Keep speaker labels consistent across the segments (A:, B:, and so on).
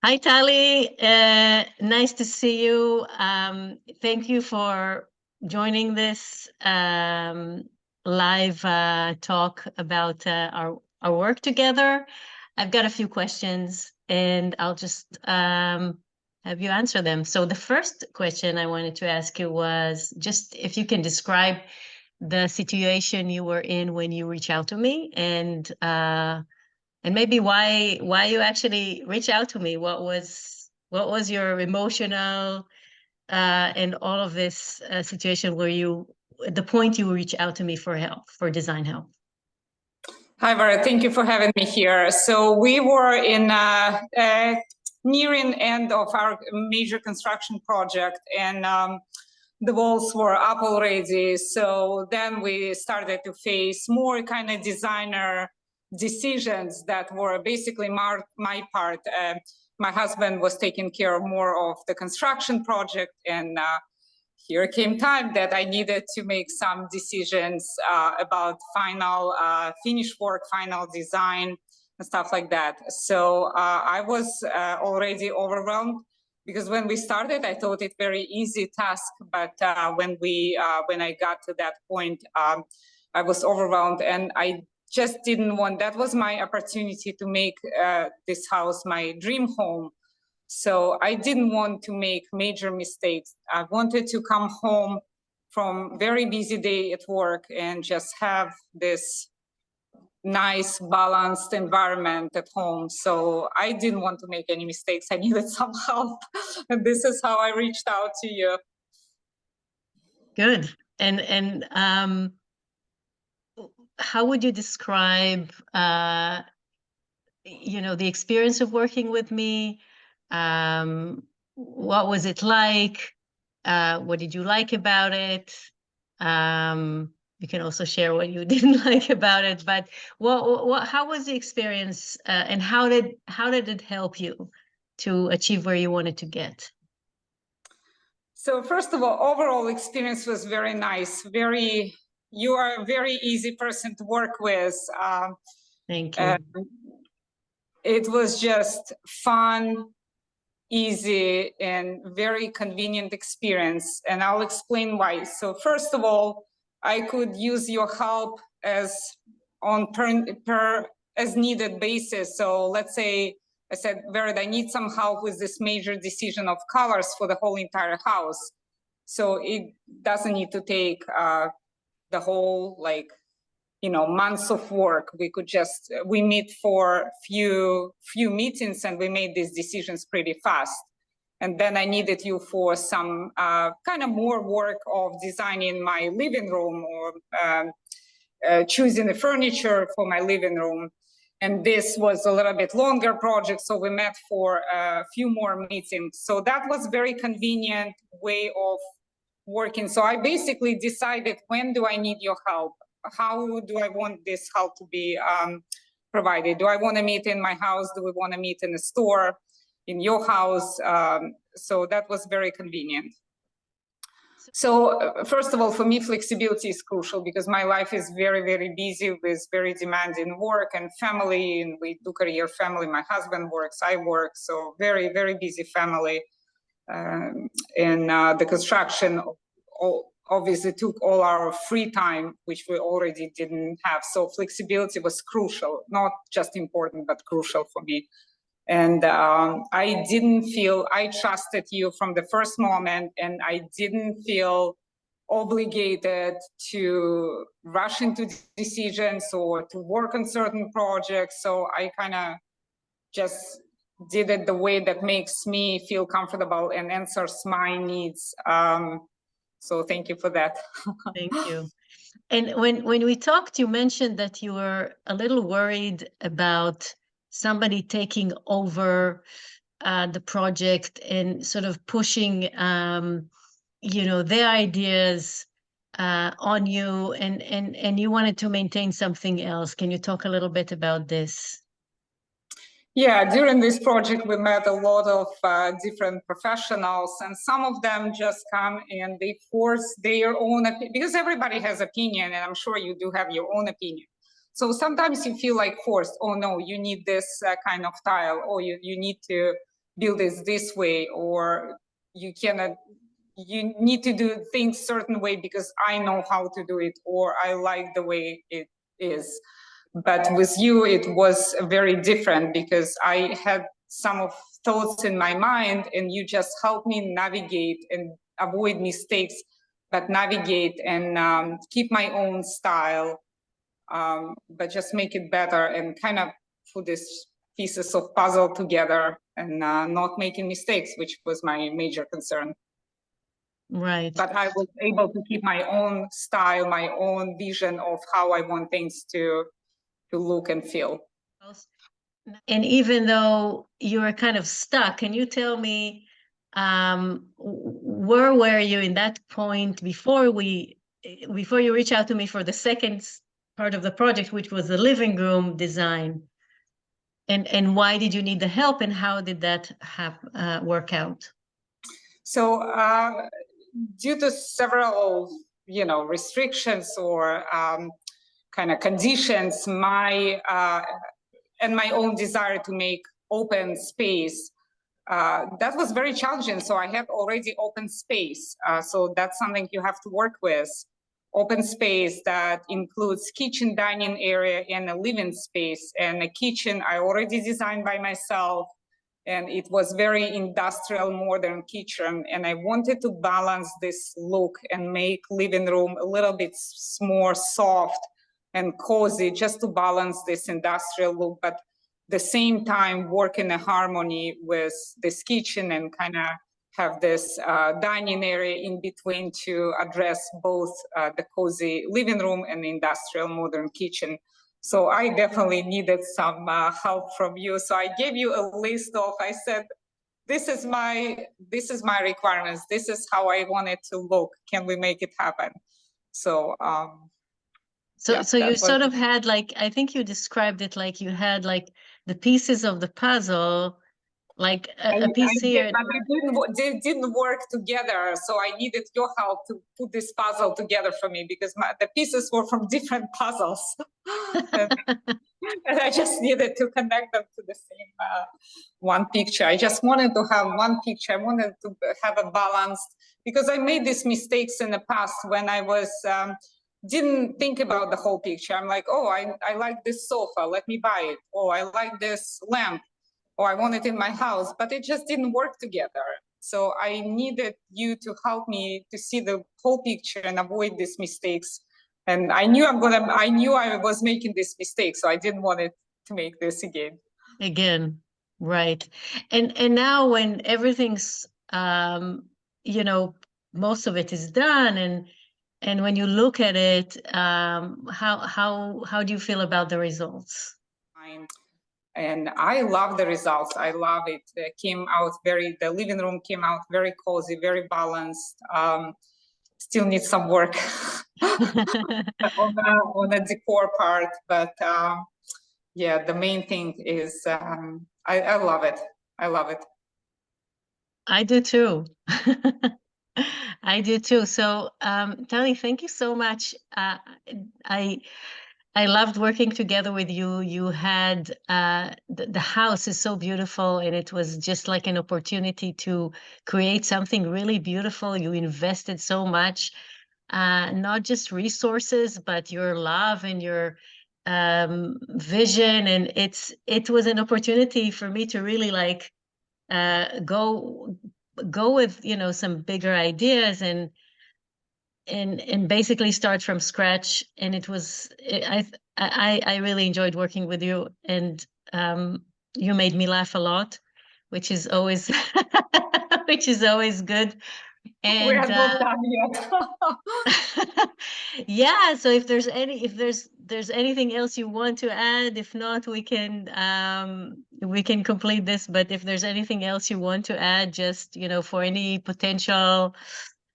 A: Hi, Tali. Nice to see you. Thank you for joining this live talk about our work together. I've got a few questions, and I'll just have you answer them. So the first question I wanted to ask you was just if you can describe the situation you were in when you reached out to me, and maybe why you actually reach out to me. What was your emotional and all of this situation where you the point you reach out to me for help, for design help?
B: Hi, Vera. Thank you for having me here. So we were in nearing end of our major construction project, and the walls were up already. So then we started to face more kind of designer decisions that were basically my part. My husband was taking care of more of the construction project, and here came time that I needed to make some decisions about final finish work, final design, and stuff like that. So I was already overwhelmed, because when we started, I thought it very easy task, but when I got to that point, I was overwhelmed, and I just didn't want. That was my opportunity to make this house my dream home. So I didn't want to make major mistakes. I wanted to come home from very busy day at work and just have this nice balanced environment at home. So I didn't want to make any mistakes. I needed some help. And this is how I reached out to you.
A: Good. And how would you describe the experience of working with me? What was it like? What did you like about it? You can also share what you didn't like about it, but how was the experience, and how did it help you to achieve where you wanted to get?
B: So first of all, overall experience was very nice. You are a very easy person to work with.
A: Thank you.
B: It was just fun, easy, and very convenient experience, and I'll explain why. So first of all, I could use your help as as needed basis. So let's say I said, Vered, I need some help with this major decision of colors for the whole entire house. So it doesn't need to take the whole months of work. We meet for few meetings, and we made these decisions pretty fast. And then I needed you for some kind of more work of designing my living room, or choosing the furniture for my living room. And this was a little bit longer project, so we met for a few more meetings. So that was very convenient way of working. So I basically decided, when do I need your help? How do I want this help to be provided? Do I want to meet in my house? Do we want to meet in a store, in your house? So that was very convenient. So first of all, for me, flexibility is crucial, because my life is very, very busy with very demanding work and family, and we do career family. My husband works, I work, so very, very busy family. And the construction obviously took all our free time, which we already didn't have. So flexibility was crucial, not just important, but crucial for me. And I trusted you from the first moment, and I didn't feel obligated to rush into decisions or to work on certain projects. So I kind of just did it the way that makes me feel comfortable and answers my needs. So thank you for that.
A: Thank you. And when we talked, you mentioned that you were a little worried about somebody taking over the project and sort of pushing, their ideas on you, and you wanted to maintain something else. Can you talk a little bit about this?
B: Yeah, during this project, we met a lot of different professionals, and some of them just come and they force their own opinion, because everybody has opinion, and I'm sure you do have your own opinion. So sometimes you feel like forced. Oh no, you need this kind of tile, or you need to build it this way, or you cannot, you need to do things certain way because I know how to do it, or I like the way it is. But with you, it was very different because I had some of thoughts in my mind, and you just helped me navigate and avoid mistakes, but navigate and keep my own style, but just make it better and kind of put these pieces of puzzle together and not making mistakes, which was my major concern.
A: Right.
B: But I was able to keep my own style, my own vision of how I want things to look and feel.
A: And even though you were kind of stuck, can you tell me where were you in that point before you reach out to me for the second part of the project, which was the living room design? And why did you need the help, and how did that work out?
B: So due to several, restrictions or kind of conditions, my own desire to make open space, that was very challenging. So I have already open space. So that's something you have to work with. Open space that includes kitchen, dining area, and a living space. And a kitchen I already designed by myself. And it was very industrial, modern kitchen. And I wanted to balance this look and make living room a little bit more soft and cozy, just to balance this industrial look, but the same time work in a harmony with this kitchen and kind of have this dining area in between to address both the cozy living room and the industrial modern kitchen. So I definitely needed some help from you. So I gave you a list of, I said, this is my requirements. This is how I want it to look. Can we make it happen? So
A: so you sort of had, like, I think you described it like you had like the pieces of the puzzle, like a piece here.
B: But they didn't work together, so I needed your help to put this puzzle together for me, because the pieces were from different puzzles. And I just needed to connect them to the same one picture. I just wanted to have one picture. I wanted to have a balanced, because I made these mistakes in the past when I was didn't think about the whole picture. I'm like, oh, I like this sofa, let me buy it. Oh, I like this lamp, or I want it in my house, but it just didn't work together. So I needed you to help me to see the whole picture and avoid these mistakes. And I knew I was making this mistake, so I didn't want it to make this again.
A: Again, right. And now when everything's most of it is done, and when you look at it, how do you feel about the results?
B: And I love the results. I love it. It came out the living room came out very cozy, very balanced. Still needs some work on the decor part, but yeah, the main thing is I love it. I love it.
A: I do too. I do too. So, Tali, thank you so much. I loved working together with you. You had the house is so beautiful, and it was just like an opportunity to create something really beautiful. You invested so much, not just resources, but your love and your vision. And it was an opportunity for me to really like go with some bigger ideas and basically start from scratch. And it was I really enjoyed working with you, and you made me laugh a lot, which is always which is always good. And
B: we are not done yet.
A: yeah, so if there's anything else you want to add, if not, we can complete this. But if there's anything else you want to add, just for any potential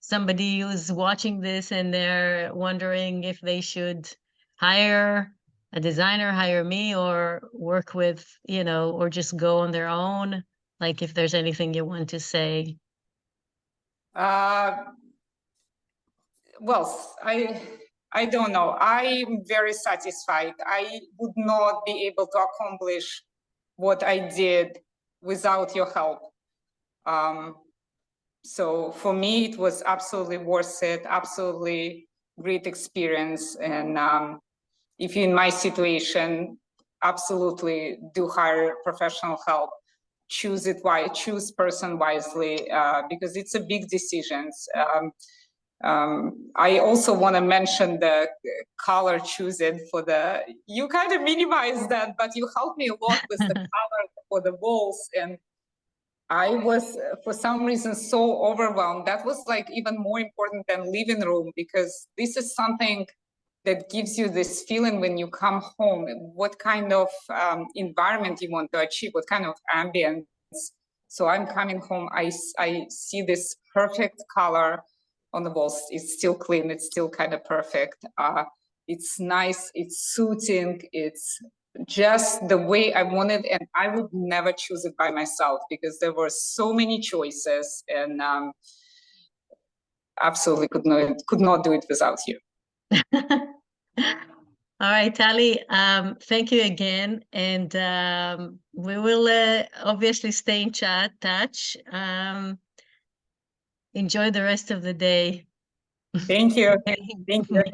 A: somebody who's watching this and they're wondering if they should hire a designer, hire me, or work with, or just go on their own, like if there's anything you want to say.
B: Well, I don't know. I'm very satisfied. I would not be able to accomplish what I did without your help. So for me, it was absolutely worth it, absolutely great experience. And if you're in my situation, absolutely do hire professional help. Choose person wisely, because it's a big decisions. I also want to mention the color choosing for you kind of minimize that, but you helped me a lot with the color for the walls. And I was, for some reason, so overwhelmed. That was like even more important than living room, because this is something that gives you this feeling when you come home, what kind of environment you want to achieve, what kind of ambience. So I'm coming home, I see this perfect color on the walls. It's still clean, it's still kind of perfect. It's nice, it's suiting, it's just the way I wanted, and I would never choose it by myself because there were so many choices, and absolutely could not do it without you.
A: All right, Tali, thank you again. And we will obviously stay in touch. Enjoy the rest of the day.
B: Thank you. Thank you.
A: Bye.